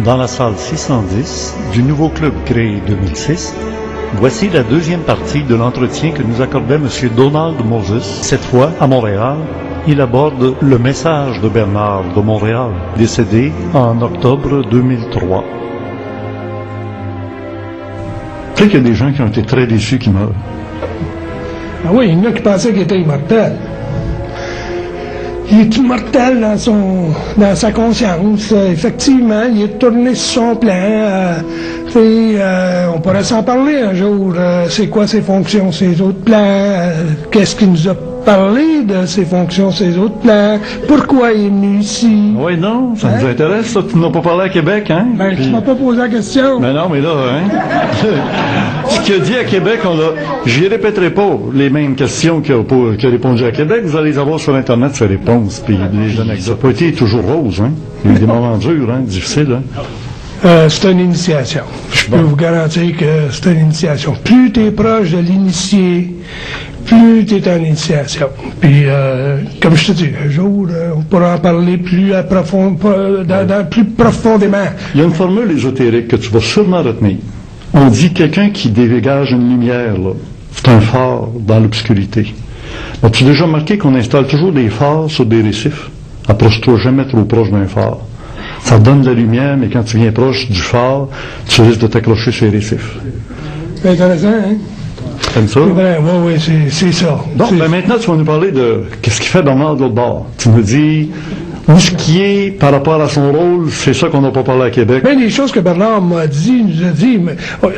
dans la salle 610 du nouveau club créé 2006, voici la deuxième partie de l'entretien que nous accordait M. Donald Moses. Cette fois, à Montréal, il aborde le message de Bernard de Montréal, décédé en octobre 2003. Tu sais qu'il y a des gens qui ont été très déçus qui meurent. Ah oui, il y en a qui pensaient qu'il était immortel. Il est immortel dans sa conscience. Effectivement, il est tourné sur son plan. On pourrait s'en parler un jour. C'est quoi ses fonctions, ses autres plans? Qu'est-ce qu'il nous a parlé de ses fonctions, ses autres plans? Pourquoi il est venu ici? Oui, non, ça nous intéresse, ça. Tu n'as pas parlé à Québec, hein? Ben, tu m'as pas posé la question. Ben non, mais là, hein? Ce qu'il a dit à Québec, j'y répéterai pas les mêmes questions qu'il a répondu à Québec. Vous allez les avoir sur Internet, ses réponses. Puis ça n'a pas été toujours rose, hein? Il y a eu des moments durs, hein? Difficiles, hein? C'est une initiation. Je peux vous garantir que c'est une initiation. Plus tu es proche de l'initié, plus tu es en initiation. Puis, comme je te dis, un jour, on pourra en parler plus profondément. Il y a une formule ésotérique que tu vas sûrement retenir. On dit quelqu'un qui dégage une lumière, là, c'est un phare dans l'obscurité. As-tu déjà remarqué qu'on installe toujours des phares sur des récifs? Approche-toi jamais trop proche d'un phare. Ça donne de la lumière, mais quand tu viens proche du phare, tu risques de t'accrocher sur les récifs. C'est intéressant, hein? Comme ça? Oui, c'est ça. Donc, maintenant, tu vas nous parler de qu'est-ce qu'il fait Bernard de l'autre bord. Tu me dis où ce qui est par rapport à son rôle, c'est ça qu'on n'a pas parlé à Québec. Bien, des choses que Bernard nous a dit,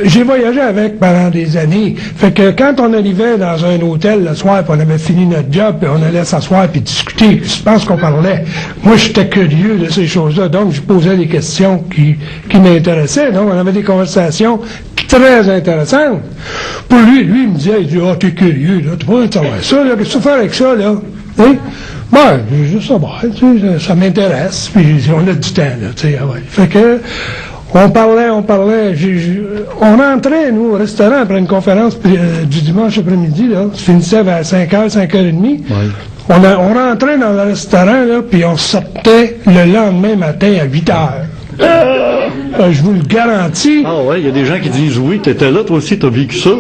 j'ai voyagé avec pendant des années. Fait que quand on arrivait dans un hôtel le soir, puis on avait fini notre job, puis on allait s'asseoir puis discuter, je pense qu'on parlait. Moi, j'étais curieux de ces choses-là, donc je posais des questions qui m'intéressaient. Donc, on avait des conversations très intéressantes. Pour lui, il me disait, t'es curieux, là, tu peux savoir ça, là, qu'est-ce que tu fais avec ça, là? Oui? Ben, juste ça, ça m'intéresse, puis on a du temps, là, tu sais, ouais. Fait que, on parlait, on rentrait, nous, au restaurant, après une conférence du dimanche après-midi, là, ça finissait vers 5h, 5h30. Oui. On rentrait dans le restaurant, là, puis on sortait le lendemain matin à 8h. Je vous le garantis. Ah ouais, il y a des gens qui disent oui, t'étais là, toi aussi, t'as vécu ça.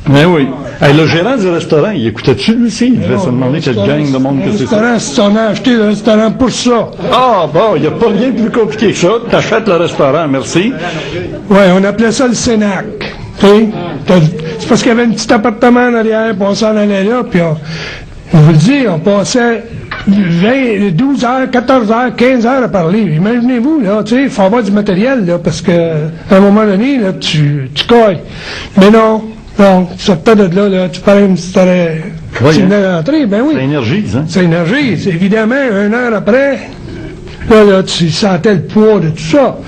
Mais oui. Hey, le gérant du restaurant, il écoutait-tu lui aussi? Il devait se demander quelle gang de monde que c'est ça. Si on a acheté le restaurant pour ça. Ah bon, il n'y a pas rien de plus compliqué que ça. T'achètes le restaurant, merci. Oui, on appelait ça le Cénac. C'est parce qu'il y avait un petit appartement en arrière, puis on s'en allait là, puis je vous le dis, on passait 12 heures, 14 heures, 15 heures à parler. Imaginez-vous, là, tu sais, il faut avoir du matériel, là, parce que à un moment donné, là, tu coilles. Mais non, tu sortais de là, tu parlais comme si tu venais d'entrer, ben oui. Ça énergise, hein? Ça énergise. Évidemment, 1 heure après, là, tu sentais le poids de tout ça.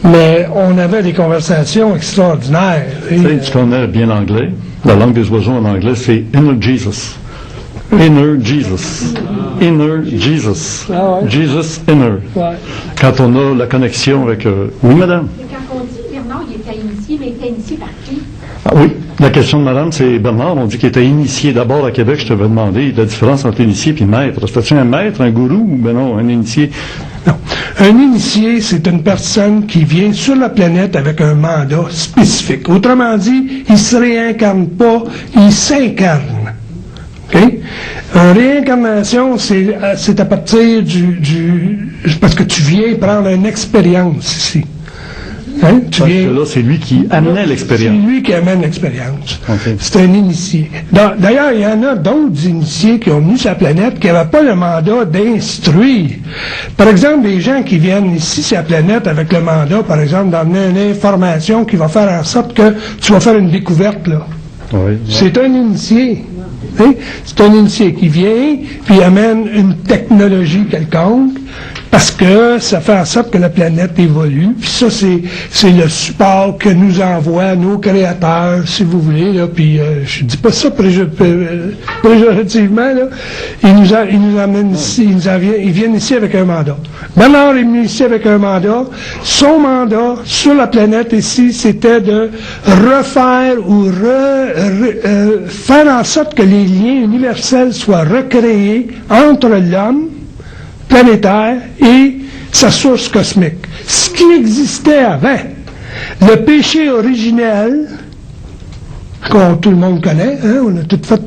Mais on avait des conversations extraordinaires. Tu connais bien l'anglais. La langue des oiseaux en anglais, c'est Inner Jesus. Inner Jesus. Inner Jesus. Ah ouais. Jesus inner. Ouais. Quand on a la connexion avec... Oui, madame? Quand on dit Bernard, il était initié, mais il était initié par qui? Ah, oui. La question de madame, c'est Bernard. On dit qu'il était initié d'abord à Québec. Je te vais demander la différence entre initié et maître. C'était-tu un maître, un gourou ou ben non, un initié? Non. Un initié, c'est une personne qui vient sur la planète avec un mandat spécifique. Autrement dit, il ne se réincarne pas, il s'incarne. Okay? Une réincarnation, c'est à partir parce que tu viens prendre une expérience ici. Hein? Parce que là, c'est lui qui amenait l'expérience. C'est lui qui amène l'expérience. Okay. C'est un initié. D'ailleurs, il y en a d'autres initiés qui ont venu sur la planète qui n'avaient pas le mandat d'instruire. Par exemple, des gens qui viennent ici sur la planète avec le mandat, par exemple, d'amener une information qui va faire en sorte que tu vas faire une découverte, là. Oui. C'est un initié. Hein? C'est un initié qui vient, puis amène une technologie quelconque, parce que ça fait en sorte que la planète évolue. Puis ça, c'est le support que nous envoient nos créateurs, si vous voulez. Là. Puis je dis pas ça péjorativement. Là. Ils viennent ici avec un mandat. Bernard est venu ici avec un mandat. Son mandat sur la planète ici, c'était de refaire ou faire en sorte que les liens universels soient recréés entre l'homme planétaire et sa source cosmique. Ce qui existait avant, le péché originel, qu'on tout le monde connaît, hein, on a tout fait...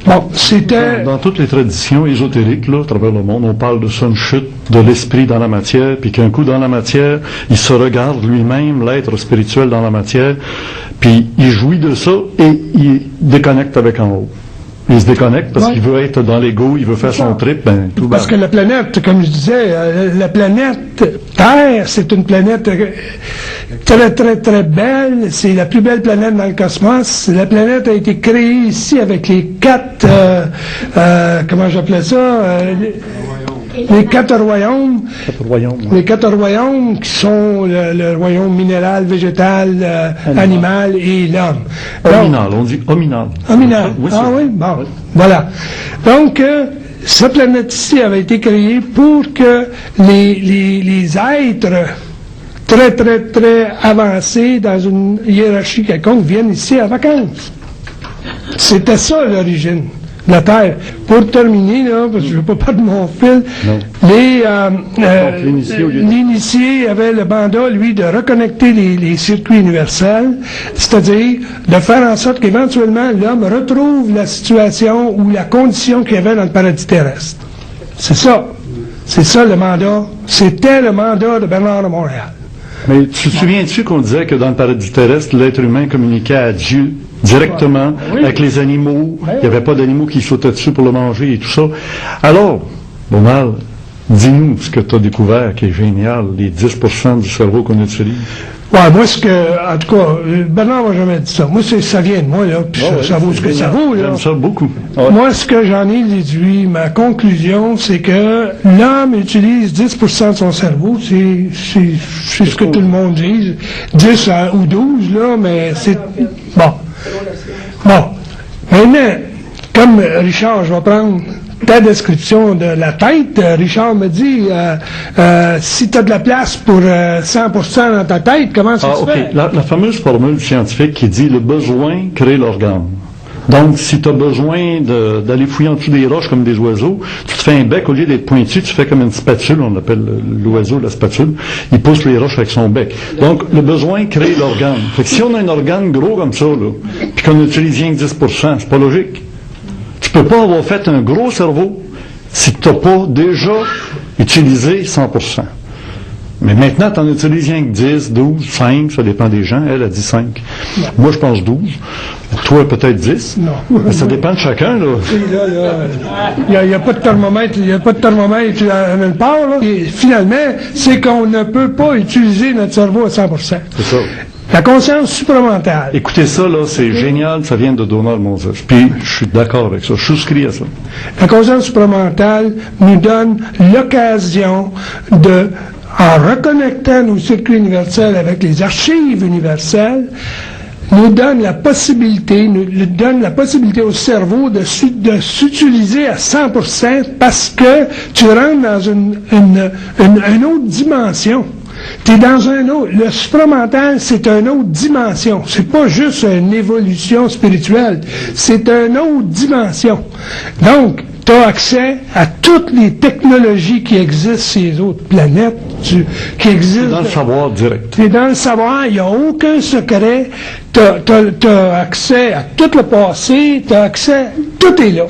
Bon, c'était... Dans toutes les traditions ésotériques, là, à travers le monde, on parle de ça, une chute de l'esprit dans la matière, puis qu'un coup dans la matière, il se regarde lui-même, l'être spirituel dans la matière, puis il jouit de ça et il déconnecte avec en haut. Il se déconnecte parce qu'il veut être dans l'ego, il veut faire son trip, tout parce que la planète, comme je disais, la planète Terre, c'est une planète très, très, très belle. C'est la plus belle planète dans le cosmos. La planète a été créée ici avec les quatre, comment j'appelais ça, les quatre royaumes. Les quatre royaumes qui sont le royaume minéral, végétal, animal et l'homme. Hominal, on dit hominal. Hominal. Oui, oui, bon. Oui. Voilà. Donc, cette planète ici avait été créée pour que les êtres très, très, très avancés dans une hiérarchie quelconque viennent ici à vacances. C'était ça l'origine de la Terre. Pour terminer, là, parce que je ne veux pas perdre mon fil, l'initié avait le mandat, lui, de reconnecter les circuits universels, c'est-à-dire de faire en sorte qu'éventuellement l'homme retrouve la situation ou la condition qu'il y avait dans le paradis terrestre. C'est ça. C'est ça le mandat. C'était le mandat de Bernard de Montréal. Mais tu te souviens-tu qu'on disait que dans le paradis terrestre, l'être humain communiquait à Dieu directement avec les animaux? Il n'y avait pas d'animaux qui sautaient dessus pour le manger et tout ça. Alors, Donald, dis-nous ce que tu as découvert qui est génial, les 10% du cerveau qu'on utilise. Ouais, moi, en tout cas, Bernard m'a jamais dit ça. Moi, ça vient de moi, là, puis ça vaut ce que ça vaut, là. J'aime ça beaucoup. Moi, ce que j'en ai déduit, ma conclusion, c'est que l'homme utilise 10% de son cerveau. C'est ce que tout le monde dit. 10 ou 12, là, mais c'est... Bon. Maintenant, comme Richard, je vais prendre ta description de la tête. Richard me dit, si tu as de la place pour 100% dans ta tête, comment ça se fait? La fameuse formule scientifique qui dit « le besoin crée l'organe ». Donc, si tu as besoin d'aller fouiller en dessous des roches comme des oiseaux, tu te fais un bec, au lieu d'être pointu, tu fais comme une spatule, on appelle l'oiseau la spatule, il pousse les roches avec son bec. Donc, le besoin crée l'organe. Fait que si on a un organe gros comme ça, là, puis qu'on utilise rien que 10%, c'est pas logique. Tu peux pas avoir fait un gros cerveau si tu n'as pas déjà utilisé 100%. Mais maintenant, tu en utilises rien que 10, 12, 5, ça dépend des gens. Elle a dit 5. Non. Moi, je pense 12. Toi, peut-être 10. Non. Mais ça dépend de chacun, là. Il n'y a pas de thermomètre, nulle part, là. Et finalement, c'est qu'on ne peut pas utiliser notre cerveau à 100%. C'est ça. La conscience supramentale. Écoutez ça, là, c'est génial, ça vient de Donald Moses. Puis, je suis d'accord avec ça, je souscris à ça. La conscience supramentale nous donne l'occasion de, en reconnectant nos circuits universels avec les archives universelles, nous donne la possibilité au cerveau de s'utiliser à 100% parce que tu rentres dans une autre dimension. Tu es dans un autre. Le supramental, c'est une autre dimension. C'est pas juste une évolution spirituelle. C'est une autre dimension. Donc, tu as accès à toutes les technologies qui existent sur les autres planètes, qui existent. C'est dans le savoir direct. Tu es dans le savoir, il n'y a aucun secret. Tu as accès à tout le passé, tu as accès, tout est là.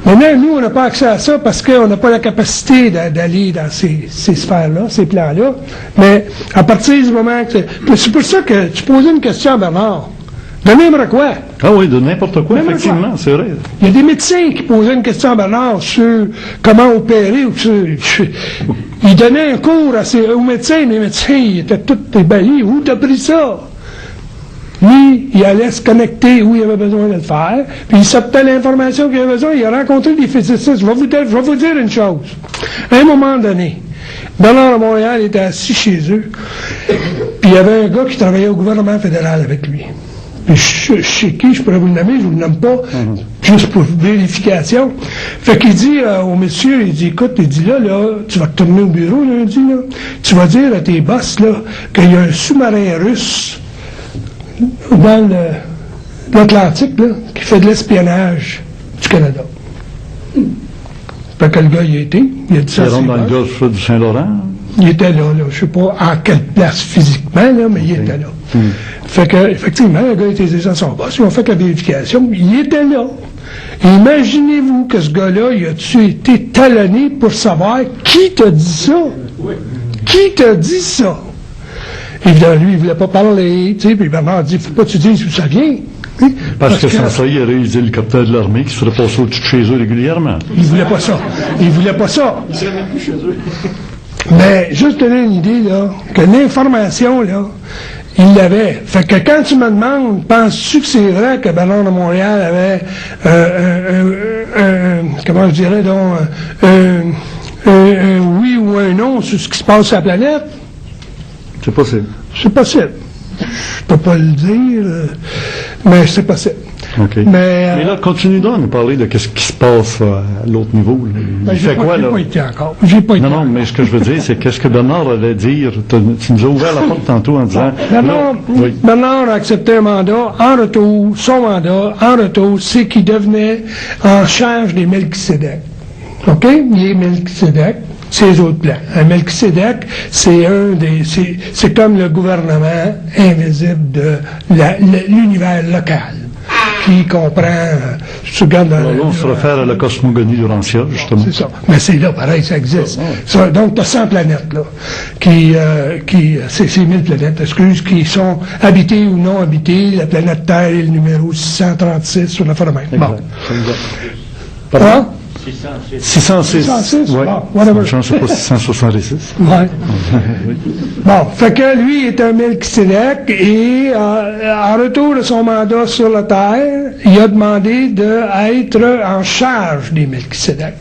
Maintenant, nous, on n'a pas accès à ça parce qu'on n'a pas la capacité d'aller dans ces sphères-là, ces plans-là. Mais à partir du moment que... C'est pour ça que tu posais une question à Bernard. De n'importe quoi. Ah oui, de n'importe quoi, effectivement, c'est vrai. Il y a des médecins qui posaient une question à Bernard sur comment opérer. Ils donnaient un cours aux médecins. Les médecins, ils étaient tous ébahis. Où t'as pris ça? Lui, il allait se connecter où il avait besoin de le faire, puis il sortait l'information qu'il avait besoin, il a rencontré des physiciens. Je vais vous dire une chose. À un moment donné, Bernard de Montréal était assis chez eux, puis il y avait un gars qui travaillait au gouvernement fédéral avec lui. Puis je sais qui, je pourrais vous le nommer, je vous le nomme pas, juste pour vérification. Fait qu'il dit au monsieur, il dit, écoute, il dit là, tu vas te tourner au bureau lundi, là, tu vas dire à tes boss, là, qu'il y a un sous-marin russe dans l'Atlantique, là, qui fait de l'espionnage du Canada. Fait que le gars, il a dit ça. Il rentre dans le golfe du Saint-Laurent. Il était là, je sais pas à quelle place physiquement, là, mais il était là. Fait que, effectivement, le gars était déjà son boss, ils ont fait la vérification, il était là. Et imaginez-vous que ce gars-là, il a-tu été talonné pour savoir qui t'a dit ça? Qui t'a dit ça? Évidemment, lui, il voulait pas parler, tu sais, puis Bernard a dit, faut pas que tu dises où ça vient. Parce que sans ça, il y aurait eu des hélicoptères de l'armée qui seraient passés au-dessus de chez eux régulièrement. Il voulait pas ça. Il voulait pas ça. Il serait même plus chez eux. Mais, juste donner une idée, là, que l'information, là, il l'avait. Fait que quand tu me demandes, penses-tu que c'est vrai que Bernard de Montréal avait comment je dirais donc, un oui ou un non sur ce qui se passe sur la planète? C'est possible. C'est possible. Je peux pas le dire, mais c'est possible. OK. Mais là, continue donc à nous parler de ce qui se passe à l'autre niveau. Il fait quoi, là? J'ai pas été encore. J'ai pas été non, mais ce que je veux dire, c'est qu'est-ce que Bernard allait dire? Tu nous as ouvert la porte tantôt en disant... Bernard a accepté un mandat. En retour, son mandat, en retour, c'est qu'il devenait en charge des Melchisédek. OK? Il est Melchisédek. Ses autres plans. Un Melchisédek, c'est comme le gouvernement invisible de l'univers local, qui comprend, tu regardes là, on se réfère à la cosmogonie d'Urantia, justement. C'est ça. Mais c'est là, pareil, ça existe. Ça, donc, tu as 100 planètes, là, c'est 1000 planètes, qui sont habitées ou non habitées. La planète Terre est le numéro 636 sur la forêt. Bon. Hein? 606. 606? Ouais. Bon, whatever. Je ne sais pas 666. Ouais. Bon, fait que lui est un Melchisédek et en retour de son mandat sur la terre, il a demandé d'être en charge des Melchisédek.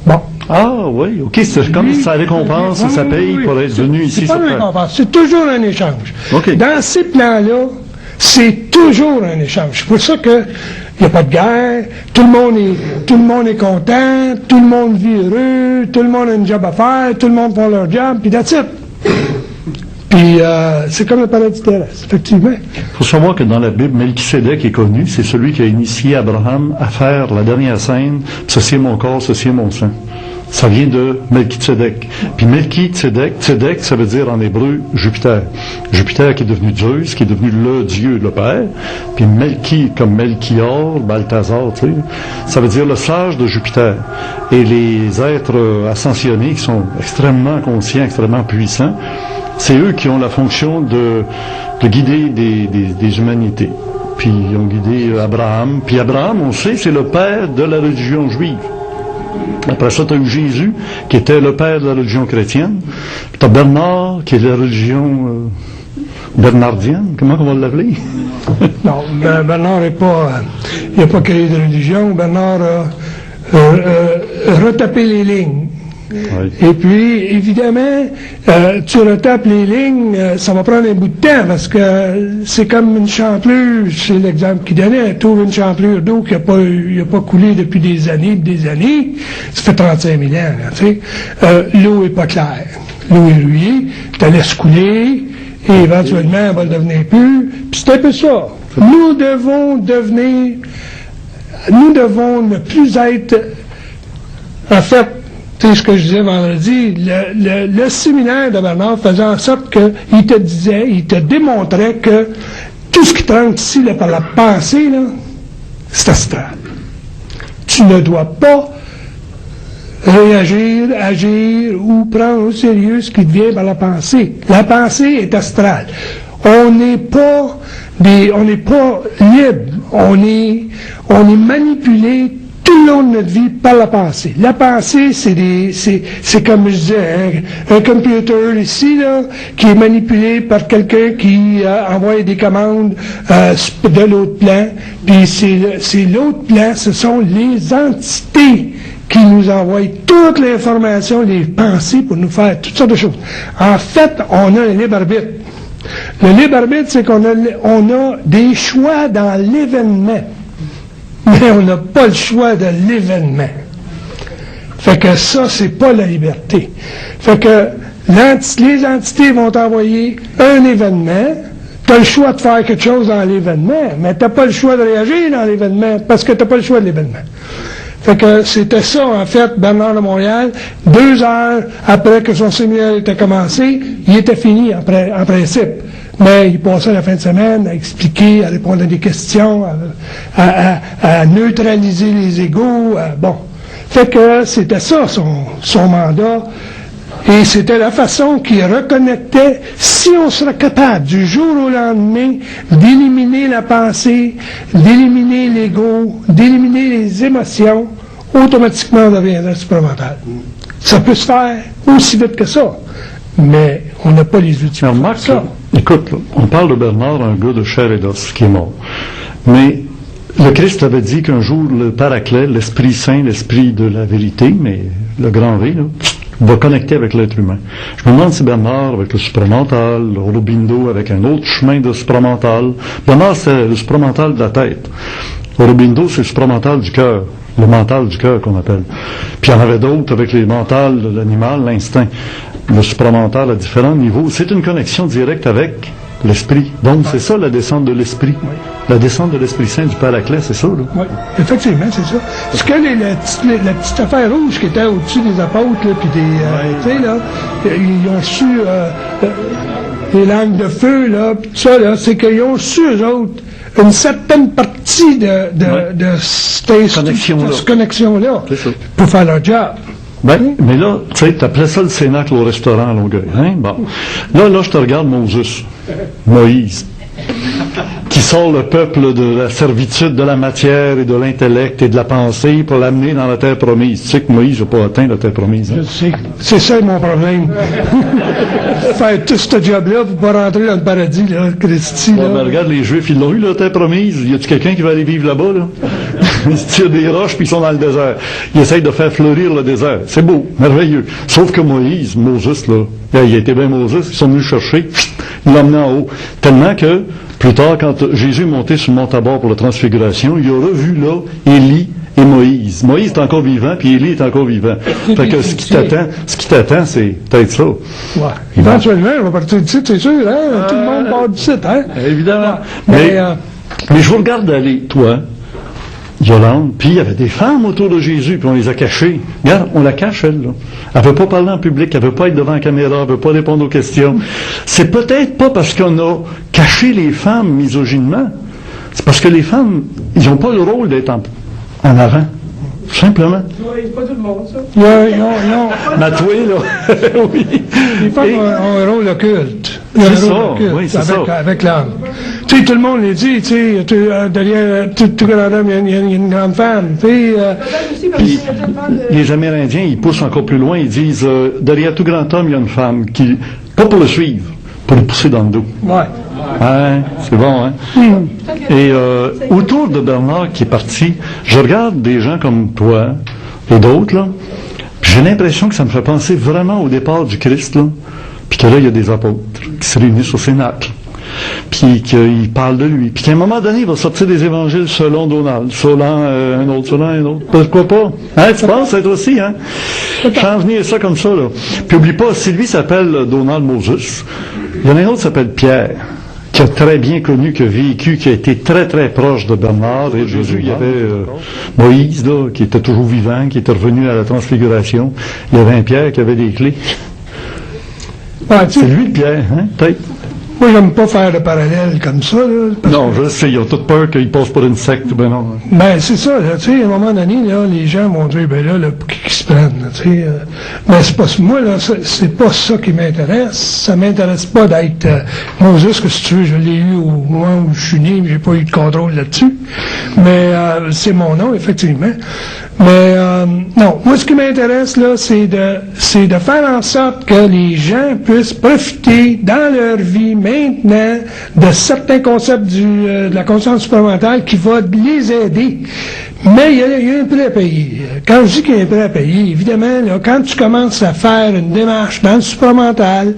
Bon. Ah oui, OK, c'est comme sa récompense, ça paye pour être venu ici. C'est pas une récompense, c'est toujours un échange. Okay. Dans ces plans-là, c'est toujours un échange. C'est pour ça que il n'y a pas de guerre, tout le monde est content, tout le monde vit heureux, tout le monde a une job à faire, tout le monde fait leur job, puis that's it. Puis c'est comme le paradis terrestre, effectivement. Il faut savoir que dans la Bible, Melchisédek est connu, c'est celui qui a initié Abraham à faire la dernière scène, ceci est mon corps, ceci est mon sang. Ça vient de Melchisédek. Puis Melchisédek, Tzedek, ça veut dire en hébreu Jupiter. Jupiter qui est devenu Zeus, qui est devenu le Dieu, le Père. Puis Melchi, comme Melchior, Balthazar, tu sais, ça veut dire le sage de Jupiter. Et les êtres ascensionnés qui sont extrêmement conscients, extrêmement puissants, c'est eux qui ont la fonction de guider des humanités. Puis ils ont guidé Abraham. Puis Abraham, on sait, c'est le père de la religion juive. Après ça, tu as eu Jésus, qui était le père de la religion chrétienne. Tu as Bernard, qui est de la religion bernardienne. Comment on va l'appeler? Non, Bernard n'a pas créé de religion. Bernard a retapé les lignes. Oui. Et puis, évidemment, tu retapes les lignes, ça va prendre un bout de temps, parce que c'est comme une champlure, c'est l'exemple qu'il donnait, tu ouvres une champlure d'eau qui n'a pas coulé depuis des années, ça fait 35 000 ans, là, tu sais. L'eau est pas claire, l'eau est rouillée, tu la laisses couler, et éventuellement, elle va le devenir plus, puis c'est un peu ça. Nous devons ne plus être, en fait, c'est ce que je disais vendredi, le séminaire de Bernard faisait en sorte qu'il te démontrait que tout ce qui tranche ici là, par la pensée, là, c'est astral. Tu ne dois pas réagir, agir ou prendre au sérieux ce qui te vient par la pensée. La pensée est astrale. On n'est pas libre. On est manipulé tout le long de notre vie par la pensée. La pensée, c'est comme je disais, un computer ici, là, qui est manipulé par quelqu'un qui envoie des commandes de l'autre plan. Puis c'est l'autre plan, ce sont les entités qui nous envoient toute l'information, les pensées pour nous faire toutes sortes de choses. En fait, on a un libre arbitre. Le libre arbitre, c'est qu'on a des choix dans l'événement. Mais on n'a pas le choix de l'événement. Fait que ça, c'est pas la liberté. Fait que les entités vont t'envoyer un événement, tu as le choix de faire quelque chose dans l'événement, mais tu n'as pas le choix de réagir dans l'événement, parce que tu n'as pas le choix de l'événement. Fait que c'était ça, en fait, Bernard de Montréal. 2 heures après que son séminaire était commencé, il était fini en principe. Mais il passait la fin de semaine à expliquer, à répondre à des questions, à neutraliser les égos. Bon. Fait que c'était ça, son mandat. Et c'était la façon qu'il reconnectait, si on serait capable, du jour au lendemain, d'éliminer la pensée, d'éliminer l'ego, d'éliminer les émotions, automatiquement on deviendrait supramental. Ça peut se faire aussi vite que ça, mais on n'a pas les outils pour faire ça. Écoute, là, on parle de Bernard, un gars de chair et d'os qui est mort. Mais le Christ avait dit qu'un jour, le Paraclet, l'Esprit Saint, l'Esprit de la vérité, mais le grand V, là, va connecter avec l'être humain. Je me demande si Bernard avec le supramental, Aurobindo avec un autre chemin de supramental. Bernard, c'est le supramental de la tête. Aurobindo, c'est le supramental du cœur, le mental du cœur qu'on appelle. Puis il y en avait d'autres avec les mentales de l'animal, l'instinct. Le supramental à différents niveaux. C'est une connexion directe avec l'esprit. Donc, c'est ça la descente de l'esprit. Oui. La descente de l'Esprit Saint du Paraclet, c'est ça, là? Oui, effectivement, c'est ça. Ce que la petite affaire rouge qui était au-dessus des apôtres, là, puis tu sais, là, ils ont su les langues de feu, là, puis tout ça, là, c'est qu'ils ont su, eux autres, une certaine partie de cette connexion-là pour faire leur job. Ben, mais là, tu sais, t'appelais ça le cénacle au restaurant à Longueuil, hein? Bon. Là, je te regarde Moïse, qui sort le peuple de la servitude de la matière et de l'intellect et de la pensée pour l'amener dans la terre promise. Tu sais que Moïse n'a pas atteint la terre promise. Hein? Je sais. C'est ça mon problème. Faire tout ce job-là pour pas rentrer dans le paradis, là, Christy. Ouais, mais regarde, les Juifs, ils l'ont eu, la terre promise. Y a-tu quelqu'un qui va aller vivre là-bas, là? Ils se tirent des roches puis ils sont dans le désert. Ils essayent de faire fleurir le désert. C'est beau, merveilleux. Sauf que Moses, là, il a été bien Moses, ils sont venus le chercher, ils l'ont emmené en haut. Tellement que, plus tard, quand Jésus est monté sur le mont Tabor pour la transfiguration, il a revu là Élie et Moïse. Moïse est encore vivant, puis Élie est encore vivant. Fait que ce qui t'attend, c'est peut-être ça. Ouais. Éventuellement, on va partir du site, c'est sûr, hein? Tout le monde part du site, hein? Évidemment. Ouais. Mais je vous regarde aller, toi, Yolande, puis il y avait des femmes autour de Jésus, puis on les a cachées. Regarde, on la cache, elle, là. Elle ne veut pas parler en public, elle ne veut pas être devant la caméra, elle ne veut pas répondre aux questions. C'est peut-être pas parce qu'on a caché les femmes misogynement, c'est parce que les femmes, ils n'ont pas le rôle d'être en avant. Simplement. Oui, pas tout le monde, ça. Mais toi, là, oui. Les femmes ont un rôle occulte. C'est ça, oui, c'est ça. Avec l'homme. Tu sais, tout le monde les dit, tu sais, derrière tout grand homme, il y a une grande femme. Puis, les Amérindiens, ils poussent encore plus loin, ils disent, derrière tout grand homme, il y a une femme qui, pas pour le suivre, pour le pousser dans le dos. Ouais. Ouais, c'est bon, hein? Et autour de Bernard qui est parti, je regarde des gens comme toi et d'autres, là, j'ai l'impression que ça me fait penser vraiment au départ du Christ, là, puis que là, il y a des apôtres qui se réunissent au Cénacle, puis qu'ils parlent de lui, puis qu'à un moment donné, il va sortir des évangiles selon Donald, selon un autre. Pourquoi pas? Hein, tu penses, c'est aussi, hein? Change venir ça comme ça, là. Puis oublie pas, si lui s'appelle Donald Moses, il y en a un autre qui s'appelle Pierre, qui a très bien connu, qui a vécu, qui a été très très proche de Bernard et de Jésus. Il y avait Moïse, là, qui était toujours vivant, qui était revenu à la transfiguration. Il y avait un Pierre qui avait des clés. C'est lui le Pierre, hein, peut-être? Moi, j'aime pas faire de parallèle comme ça, là. Non, je sais, ils ont toute peur qu'il passe pour une secte, ben non. Ben, c'est ça, là, tu sais, à un moment donné, là, les gens vont dire, ben là, pour qu'ils se prennent, là, tu sais. Mais c'est pas, moi, là, c'est pas ça qui m'intéresse. Ça m'intéresse pas d'être, Moses, que si tu veux, je l'ai eu au moment où je suis né, mais j'ai pas eu de contrôle là-dessus. Mais, c'est mon nom, effectivement. Mais, non, moi, ce qui m'intéresse, là, c'est de faire en sorte que les gens puissent profiter dans leur vie, maintenant, de certains concepts de la conscience supramentale qui va les aider. Mais il y a un prix à payer. Quand je dis qu'il y a un prix à payer, évidemment, là, quand tu commences à faire une démarche dans le supramental,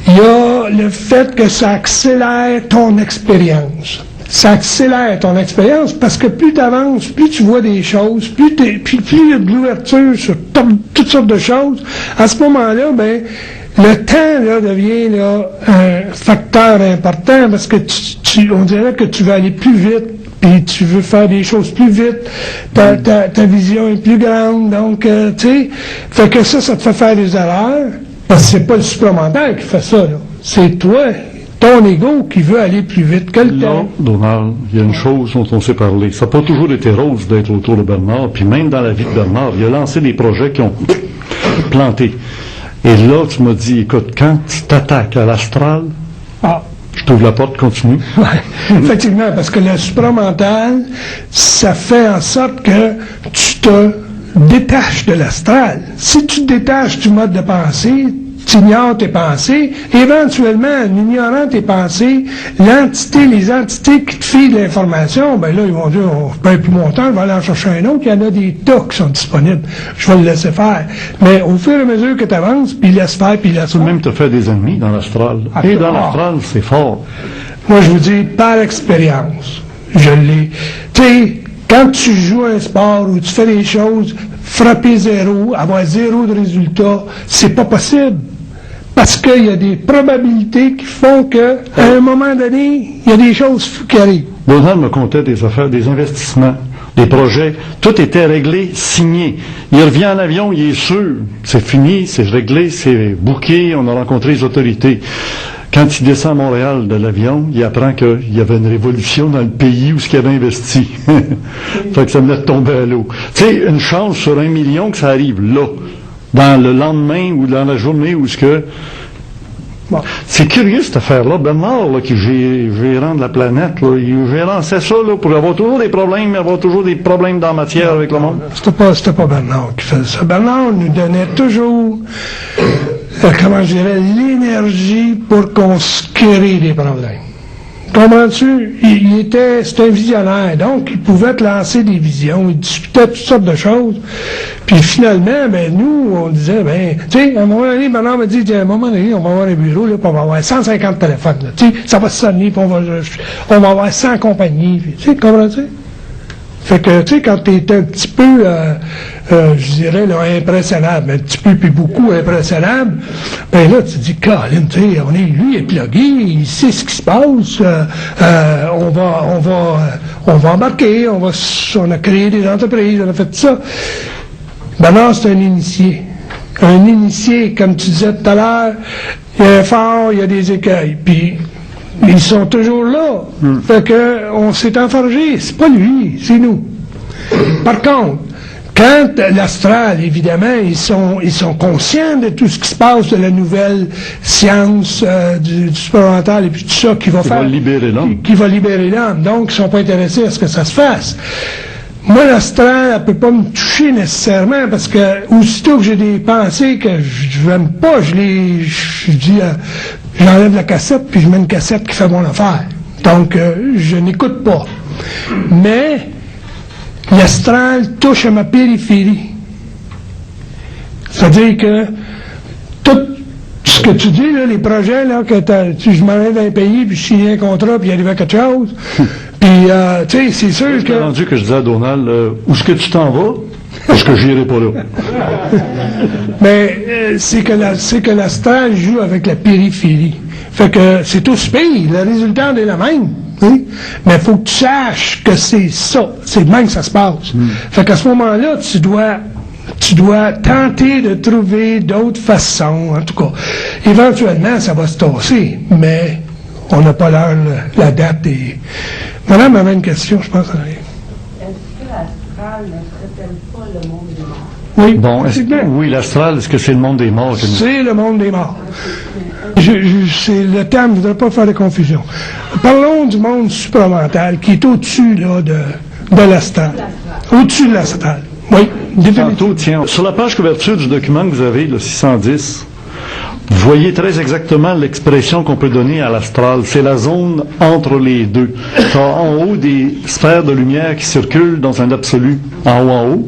il y a le fait que ça accélère ton expérience. Ça accélère ton expérience parce que plus tu avances, plus tu vois des choses, plus il y a de l'ouverture sur toutes sortes de choses. À ce moment-là, ben, le temps là, devient là, un facteur important parce que on dirait que tu vas aller plus vite puis tu veux faire des choses plus vite, ta vision est plus grande, donc, tu sais, fait que ça te fait faire des erreurs, parce que c'est pas le supplémentaire qui fait ça, là. C'est toi, ton ego qui veut aller plus vite que le Là, temps. Donald, il y a une chose dont on s'est parlé. Ça n'a pas toujours été rose d'être autour de Bernard, puis même dans la vie de Bernard, il a lancé des projets qui ont planté. Et là, tu m'as dit, écoute, quand tu t'attaques à l'astral, Ah. je t'ouvre la porte, continue. Ouais, effectivement, parce que le supramental, ça fait en sorte que tu te détaches de l'astral. Si tu te détaches du mode de pensée, tu ignores tes pensées, éventuellement, en ignorant tes pensées, les entités qui te filent l'information, ben là, ils vont dire, on paye plus mon temps, je vais aller en chercher un autre, il y en a des tas qui sont disponibles. Je vais le laisser faire. Mais au fur et à mesure que tu avances, puis laisse faire, puis laisse Tu faire. même te fait des ennemis dans l'astral. Ah, Et dans ah. l'astral, c'est fort. Moi, je vous dis, par expérience, je l'ai. Tu sais, quand tu joues à un sport où tu fais des choses, frapper zéro, avoir zéro de résultat, c'est pas possible. Parce qu'il y a des probabilités qui font que, à un moment donné, il y a des choses qui arrivent. Donald me comptait des affaires, des investissements, des projets. Tout était réglé, signé. Il revient en avion, il est sûr. C'est fini, c'est réglé, c'est booké, on a rencontré les autorités. Quand il descend à Montréal de l'avion, il apprend qu'il y avait une révolution dans le pays où ce qu'il avait investi. Fait que ça venait de tomber à l'eau. Tu sais, une chance sur 1 million que ça arrive là, dans le lendemain ou dans la journée où ce que... Bon. C'est curieux cette affaire-là. Bernard, là, qui est gérant de la planète, là, il gérançait ça là, pour avoir toujours des problèmes, avoir toujours des problèmes dans la matière avec le monde. C'était pas Bernard qui faisait ça. Bernard nous donnait toujours, comment je dirais, l'énergie pour qu'on se crée des problèmes. Comprends-tu? C'était un visionnaire, donc il pouvait te lancer des visions, il discutait toutes sortes de choses. Puis finalement, ben nous, on disait, ben, tu sais, à un moment donné, Bernard m'a dit, à un moment donné, on va avoir un bureau, là, puis on va avoir 150 téléphones, là, tu sais, ça va sonner, puis on va avoir 100 compagnies, puis, tu sais, comprends-tu? Fait que, tu sais, quand t'es un petit peu, je dirais, là, impressionnable, un petit peu, puis beaucoup impressionnable, ben là, tu te dis, Colin, tu sais, lui est plugué, il sait ce qui se passe, on va embarquer, on a créé des entreprises, on a fait tout ça. Bernard, c'est un initié. Un initié, comme tu disais tout à l'heure, il y a un phare, il y a des écueils, puis ils sont toujours là. Fait que on s'est enfargé. C'est pas lui, c'est nous. Par contre, quand l'astral, évidemment, ils sont conscients de tout ce qui se passe, de la nouvelle science du supplémentaire et puis tout ça qui va libérer l'homme. Qui va libérer l'homme. Donc, ils sont pas intéressés à ce que ça se fasse. Moi, l'astral, elle peut pas me toucher nécessairement parce que aussitôt que j'ai des pensées que je n'aime pas, je dis, j'enlève la cassette puis je mets une cassette qui fait mon affaire. Donc, je n'écoute pas. Mais l'astral touche à ma périphérie. C'est-à-dire que tout ce que tu dis, là, les projets, là, que je m'en vais dans un pays, puis je signe un contrat, puis il arrive quelque chose. Puis, tu sais, c'est sûr que... J'ai entendu que je disais à Donald, où est-ce que tu t'en vas? Parce que j'irai pas là. Mais c'est que l'astral joue avec la périphérie. Fait que c'est tout ce pays, le résultat est le même. Oui? Mais il faut que tu saches que c'est ça. C'est de même que ça se passe. Fait qu'à ce moment-là, tu dois tenter de trouver d'autres façons. En tout cas, éventuellement, ça va se tasser, mais on n'a pas l'heure, la date. Et... Madame avait une question, je pense. Est-ce que l'astral ne serait-elle pas le monde des morts? Oui, Bon, effectivement. oui, l'astral, est-ce que c'est le monde des morts? que nous- C'est le monde des morts. C'est le terme, je ne voudrais pas faire de confusion. Parlons du monde supramental qui est au-dessus là, de l'astral. Au-dessus de l'astral. Oui, définitivement. Tantôt, tiens, sur la page couverture du document que vous avez, le 610, vous voyez très exactement l'expression qu'on peut donner à l'astral. C'est la zone entre les deux. Tu as en haut des sphères de lumière qui circulent dans un absolu, en haut.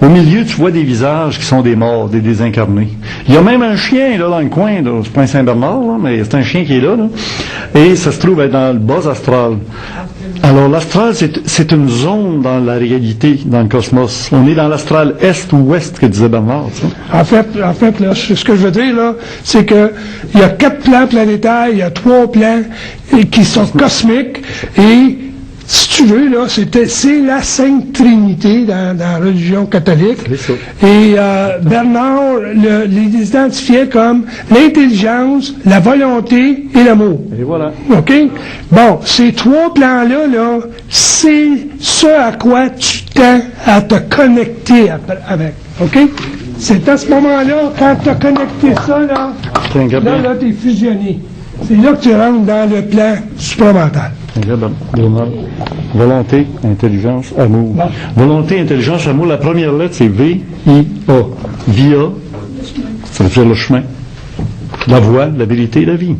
Au milieu, tu vois des visages qui sont des morts, des désincarnés. Il y a même un chien là dans le coin, là. C'est pas un Saint-Bernard, là, mais c'est un chien qui est là, là. Et ça se trouve être dans le bas astral. Alors l'astral, c'est une zone dans la réalité, dans le cosmos. On est dans l'astral est ou ouest, que disait Bernard. Ça. En fait, là, ce que je veux dire, là, c'est que il y a 4 plans planétaires, il y a 3 plans qui sont cosmiques, et si tu veux, là, c'est la Sainte Trinité dans la religion catholique. Et Bernard les identifiait comme l'intelligence, la volonté et l'amour. Et voilà. OK? Bon, ces trois plans-là, là, c'est ce à quoi tu tends à te connecter avec. OK? C'est à ce moment-là, quand tu as connecté ça, là, tu es fusionné. C'est là que tu rentres dans le plan supramental. Regarde, Donald. Volonté, intelligence, amour. Bon. Volonté, intelligence, amour, la première lettre, c'est V-I-A. Via, ça veut dire le chemin. La voie, la vérité, la vie.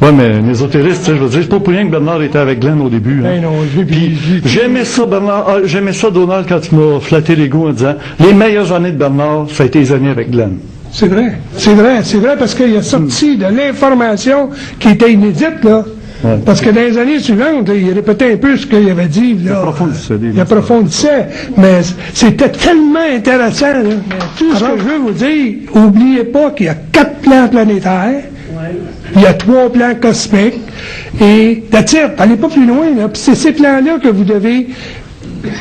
Ouais, mais les ésotéristes, je veux dire, c'est pas pour rien que Bernard était avec Glenn au début. Hein. Ben non, Puis, j'aimais ça, Bernard, j'aimais ça, Donald, quand tu m'as flatté l'ego en disant, les meilleures années de Bernard, ça a été les années avec Glenn. C'est vrai, parce qu'il a sorti de l'information qui était inédite, là. Ouais. Parce que dans les années suivantes, il répétait un peu ce qu'il avait dit, là. Il approfondissait. Mais c'était tellement intéressant, là. Tout ce que je veux vous dire, oubliez pas qu'il y a 4 plans planétaires. Il y a 3 plans cosmiques. Et, allez pas plus loin, là. Puis c'est ces plans-là que vous devez.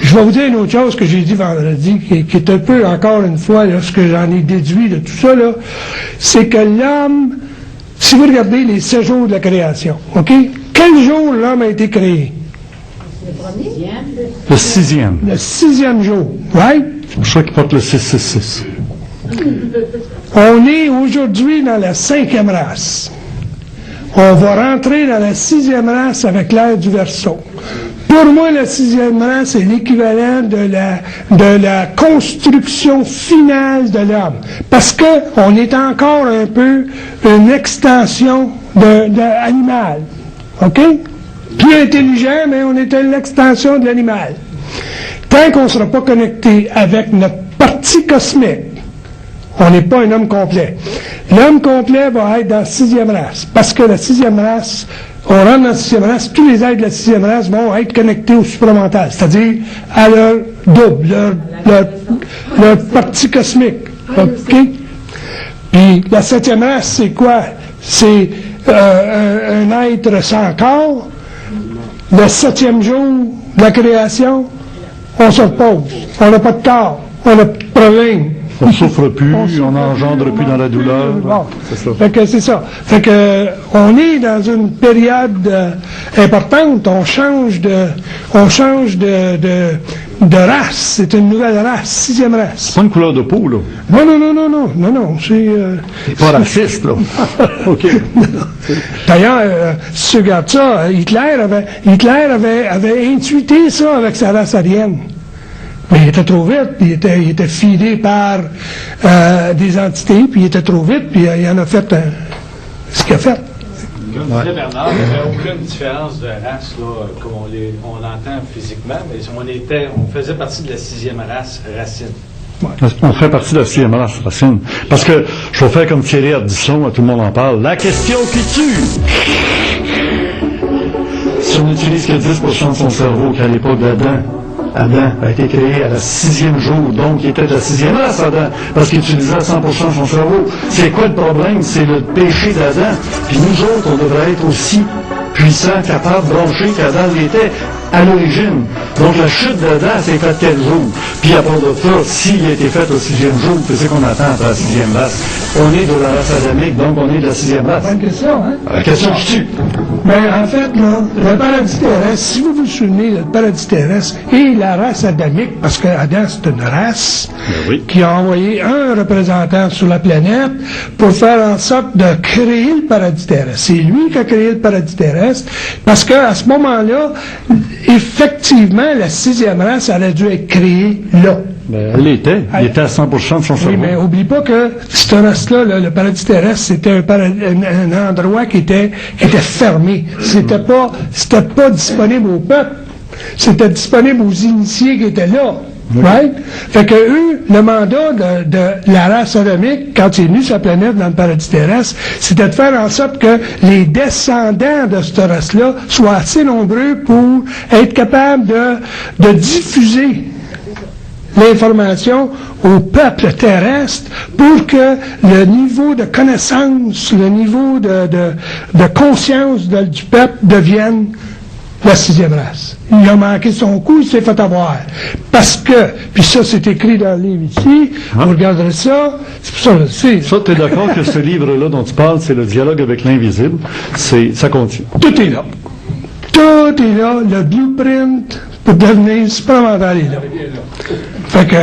Je vais vous dire une autre chose que j'ai dit vendredi, qui est un peu, encore une fois, là, ce que j'en ai déduit de tout ça, là, c'est que l'homme, si vous regardez les 7 jours de la création, OK? Quel jour l'homme a été créé? Le 6e. Le 6e jour, right? C'est pour ça qu'il porte le 666. On est aujourd'hui dans la 5e race. On va rentrer dans la 6e race avec l'ère du Verseau. Pour moi, la 6e race, c'est l'équivalent de la construction finale de l'homme. Parce que on est encore un peu une extension de animal. OK? Plus intelligent, mais on est l'extension de l'animal. Tant qu'on ne sera pas connecté avec notre partie cosmique, on n'est pas un homme complet. L'homme complet va être dans la 6e race. Parce que la 6e race, on rentre dans la 6e race, tous les êtres de la 6e race vont être connectés au supramental, c'est-à-dire à leur double, leur partie cosmique. OK? Puis la 7e race, c'est quoi? C'est un être sans corps. Le 7e jour de la création, on se repose. On n'a pas de corps. On n'a pas de problème. On ne souffre plus, on n'engendre plus dans la douleur. Bon. C'est ça. Fait que c'est ça. Fait que on est dans une période importante. On change de race. C'est une nouvelle race, 6e race. C'est pas une couleur de peau, là. Non. C'est pas raciste, là. OK. D'ailleurs, si tu regardes ça, Hitler avait intuité ça avec sa race aryenne. Mais il était trop vite, il était filé par des entités, puis il était trop vite, puis il en a fait ce qu'il a fait. Comme disait Bernard, il n'y avait aucune différence de race, là, comme on l'entend physiquement, mais on faisait partie de la 6e race racine. Ouais. On fait partie de la 6e race racine. Parce que je vais faire comme Thierry Ardisson, tout le monde en parle. La question qui tue! Si on n'utilise que 10% de son cerveau qu'à l'époque d'Adam, Adam a été créé à la 6e jour, donc il était de la 6e race, Adam, parce qu'il utilisait à 100% son cerveau. C'est quoi le problème? C'est le péché d'Adam. Puis nous autres, on devrait être aussi puissants, capables, branchés qu'Adam l'était à l'origine. Donc la chute d'Adam s'est faite quel jour? Puis à part de ça, s'il a été fait au 6e jour, c'est ce qu'on attend après la 6e race. On est de la race adamique, donc on est de la 6e race. Bonne question, hein? La question qui tue. Ben, en fait, là, le paradis terrestre, si vous vous souvenez, le paradis terrestre et la race adamique, parce que Adam, c'est une race qui a envoyé un représentant sur la planète pour faire en sorte de créer le paradis terrestre. C'est lui qui a créé le paradis terrestre, parce qu'à ce moment-là, effectivement, la 6e race aurait dû être créée là. Ben, elle l'était. Il était à 100% de son cerveau. Oui, mais oublie pas que cette race-là, le paradis terrestre, c'était un endroit qui était fermé. C'était pas disponible au peuple. C'était disponible aux initiés qui étaient là. Oui. Right? Fait que eux, le mandat de la race adamique, quand il est venu sur la planète dans le paradis terrestre, c'était de faire en sorte que les descendants de cette race-là soient assez nombreux pour être capables de diffuser l'information au peuple terrestre pour que le niveau de connaissance, le niveau de conscience du peuple devienne la 6e race. Il a manqué son coup, il s'est fait avoir. Parce que, puis ça c'est écrit dans le livre ici, vous regarderez ça, c'est pour ça que je le sais. Ça, tu es d'accord que ce livre-là dont tu parles, c'est le dialogue avec l'invisible, ça continue. Tout est là. Tout est là, le blueprint pour devenir supramental est là. Fait que,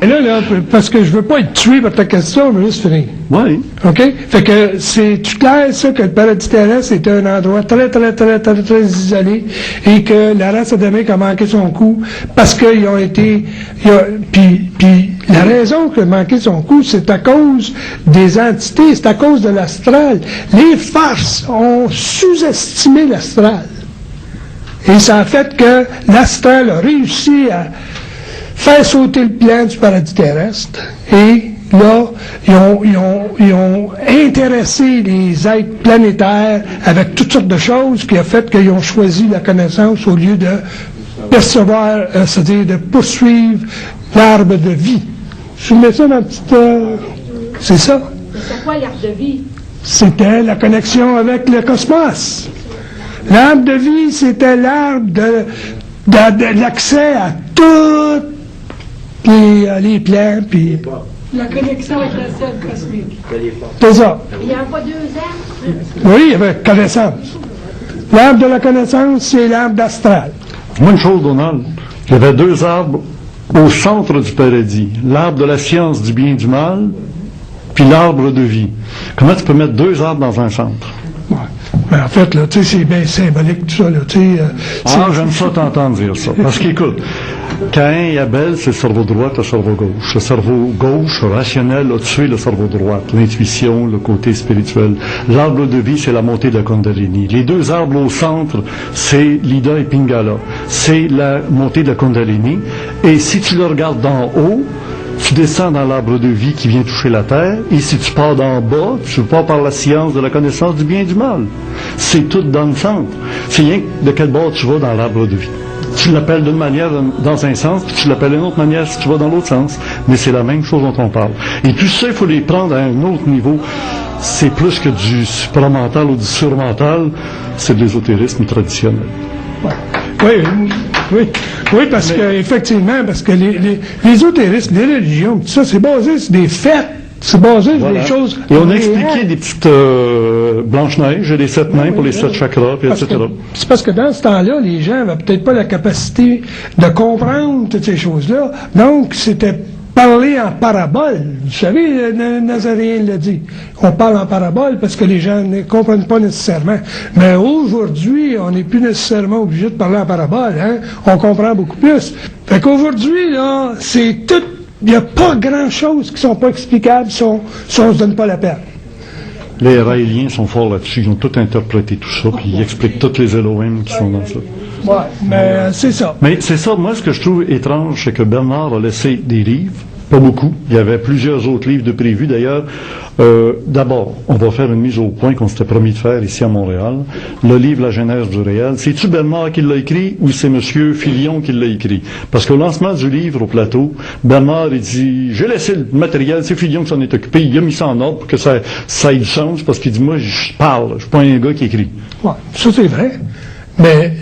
et là, parce que je veux pas être tué par ta question, je veux juste finir. Oui. OK? Fait que c'est tout clair, ça, que le paradis terrestre est un endroit très, très, très, très, très isolé et que la race adamique a manqué son coup parce qu'ils ont été... Puis la raison qu'il a manqué son coup, c'est à cause des entités, c'est à cause de l'astral. Les farces ont sous-estimé l'astral. Et ça a fait que l'astral a réussi à faire sauter le plan du paradis terrestre. Et là, ils ont intéressé les êtres planétaires avec toutes sortes de choses qui a fait qu'ils ont choisi la connaissance au lieu de percevoir, c'est-à-dire de poursuivre l'arbre de vie. Je mets ça dans la petite... c'est ça. C'est quoi l'arbre de vie? C'était la connexion avec le cosmos. L'arbre de vie, c'était l'arbre de l'accès à toutes les plans, puis... La connexion avec la scène cosmique. C'est ça. Il n'y a pas 2 arbres? Oui, il y avait connaissance. L'arbre de la connaissance, c'est l'arbre d'astral. Moi, une chose, Donald, il y avait 2 arbres au centre du paradis. L'arbre de la science du bien et du mal, puis l'arbre de vie. Comment tu peux mettre 2 arbres dans un centre? Ouais. Mais en fait, là, tu sais, c'est bien symbolique, tout ça, là, tu sais... J'aime ça t'entendre dire ça. Parce qu'écoute, Caïn et Abel, c'est le cerveau droit, le cerveau gauche. Le cerveau gauche, rationnel, a tué le cerveau droit. L'intuition, le côté spirituel. L'arbre de vie, c'est la montée de la Kundalini. Les 2 arbres au centre, c'est Lida et Pingala. C'est la montée de la Kundalini. Et si tu le regardes d'en haut, tu descends dans l'arbre de vie qui vient toucher la terre, et si tu pars d'en bas, tu pars par la science de la connaissance du bien et du mal. C'est tout dans le centre. C'est rien de quel bord tu vas dans l'arbre de vie. Tu l'appelles d'une manière dans un sens, puis tu l'appelles d'une autre manière si tu vas dans l'autre sens. Mais c'est la même chose dont on parle. Et tout ça, il faut les prendre à un autre niveau. C'est plus que du supramental ou du surmental, c'est de l'ésotérisme traditionnel. Oui, parce que effectivement, parce que l'ésotérisme, les religions, tout ça, c'est basé sur des faits. C'est basé sur des choses... Et on a expliqué des petites Blanche-Neige et les 7 nains pour les 7 chakras, puis etc. C'est parce que dans ce temps-là, les gens n'avaient peut-être pas la capacité de comprendre toutes ces choses-là. Donc, c'était parler en parabole. Vous savez, le Nazaréen l'a dit. On parle en parabole parce que les gens ne comprennent pas nécessairement. Mais aujourd'hui, on n'est plus nécessairement obligé de parler en parabole. Hein? On comprend beaucoup plus. Fait qu'aujourd'hui, là, c'est tout... Il n'y a pas grand-chose qui ne sont pas explicables si on ne se donne pas la peine. Les Raéliens sont forts là-dessus. Ils ont tout interprété tout ça, puis ils expliquent tous les Elohim qui sont dans ça. Ouais, mais c'est ça. Mais c'est ça, moi, ce que je trouve étrange, c'est que Bernard a laissé des livres, pas beaucoup. Il y avait plusieurs autres livres de prévus, d'ailleurs. D'abord, on va faire une mise au point qu'on s'était promis de faire ici à Montréal. Le livre La Genèse du réel. C'est-tu Bernard qui l'a écrit ou c'est M. Filion qui l'a écrit? Parce qu'au lancement du livre au plateau, Bernard, il dit, j'ai laissé le matériel, c'est Filion qui s'en est occupé, il a mis ça en ordre pour que ça ait du sens, parce qu'il dit, moi, je parle, je suis pas un gars qui écrit. Ouais, ça c'est vrai. Mais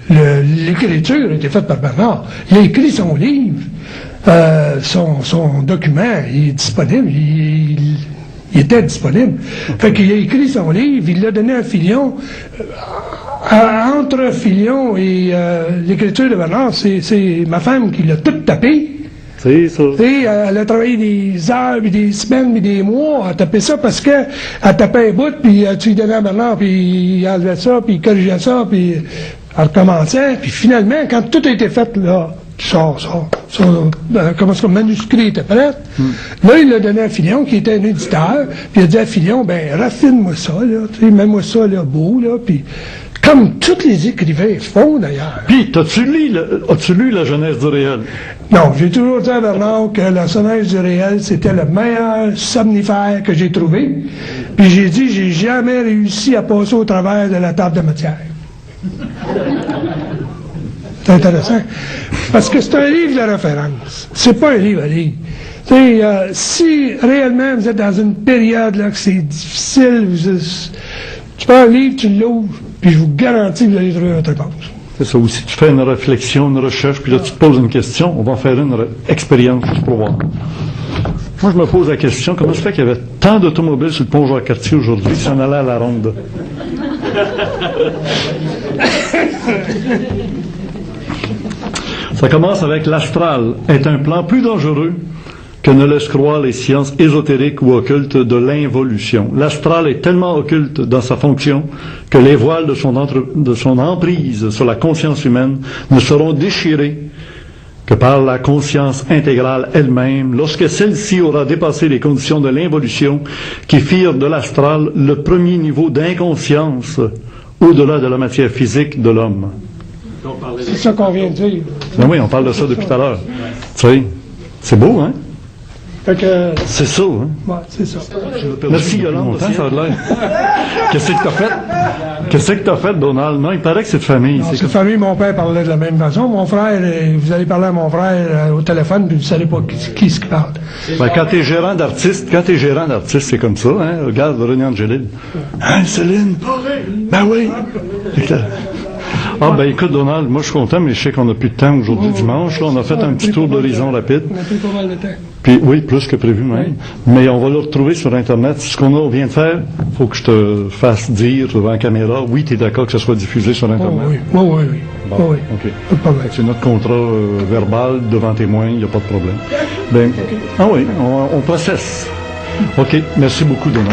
l'écriture a été faite par Bernard. Il a écrit son livre, son document, il est disponible, il était disponible. Fait qu'il a écrit son livre, il l'a donné à Filion. Entre Filion et l'écriture de Bernard, c'est ma femme qui l'a tout tapé. C'est ça. Elle a travaillé des heures, puis des semaines, puis des mois à taper ça parce que elle tapait un bout, puis tu lui donnais à Bernard, puis il enlevait ça, puis il corrigeait ça, puis elle recommençait. Puis finalement, quand tout a été fait, là, comment est-ce que le manuscrit était prêt, là, il l'a donné à Filion, qui était un éditeur, puis il a dit à Filion, ben, raffine-moi ça, là, tu sais, mets-moi ça, là, beau, là, puis... Comme tous les écrivains font, d'ailleurs. Puis, as-tu lu La Genèse du réel? Non, j'ai toujours dit à Bernard que La Genèse du réel, c'était le meilleur somnifère que j'ai trouvé. Puis j'ai dit, j'ai jamais réussi à passer au travers de la table de matière. C'est intéressant. Parce que c'est un livre de référence. C'est pas un livre à lire. Si réellement vous êtes dans une période là que c'est difficile, tu prends un livre, tu l'ouvres, puis je vous garantis que vous allez trouver votre réponse. C'est ça aussi. Tu fais une réflexion, une recherche, puis là, tu te poses une question. On va en faire une expérience juste pour voir. Moi, je me pose la question, comment se fait qu'il y avait tant d'automobiles sur le pont Jacques-Cartier aujourd'hui qui s'en allaient à la ronde? Ça commence avec l'astral, est un plan plus dangereux que ne laissent croire les sciences ésotériques ou occultes de l'involution. L'astral est tellement occulte dans sa fonction que les voiles de son emprise sur la conscience humaine ne seront déchirés que par la conscience intégrale elle-même, lorsque celle-ci aura dépassé les conditions de l'involution qui firent de l'astral le premier niveau d'inconscience au-delà de la matière physique de l'homme. C'est ça qu'on vient de dire. Ben oui, on parle de ça depuis tout à l'heure. Tu sais, c'est beau, hein? Fait que, C'est ça, hein? ouais, c'est ça. Merci, Yolande. Ça a l'air. Qu'est-ce que t'as fait? Qu'est-ce que t'as fait, Donald? Non, il paraît que c'est de famille. Non, C'est c'est comme... famille, mon père parlait de la même façon. Mon frère, vous allez parler à mon frère au téléphone, puis vous savez pas qui se parle. Ben, quand t'es gérant d'artiste, c'est comme ça, hein? Regarde, René Angélil. Hein, Céline? Ben oui. Ah, ben écoute, Donald, moi je suis content, mais je sais qu'on n'a plus de temps aujourd'hui, dimanche. Là, on a fait un petit tour d'horizon rapide. On a pris pas mal de temps. Puis oui, plus que prévu même. Mais on va le retrouver sur Internet. Ce qu'on vient de faire, il faut que je te fasse dire devant caméra, oui, tu es d'accord que ce soit diffusé sur Oh, Internet. oui, oui. Bon, Oh, oui. OK. Pas de problème. C'est notre contrat verbal devant témoin, il n'y a pas de problème. Ben, ah oui, on processe. OK, merci beaucoup, Donald.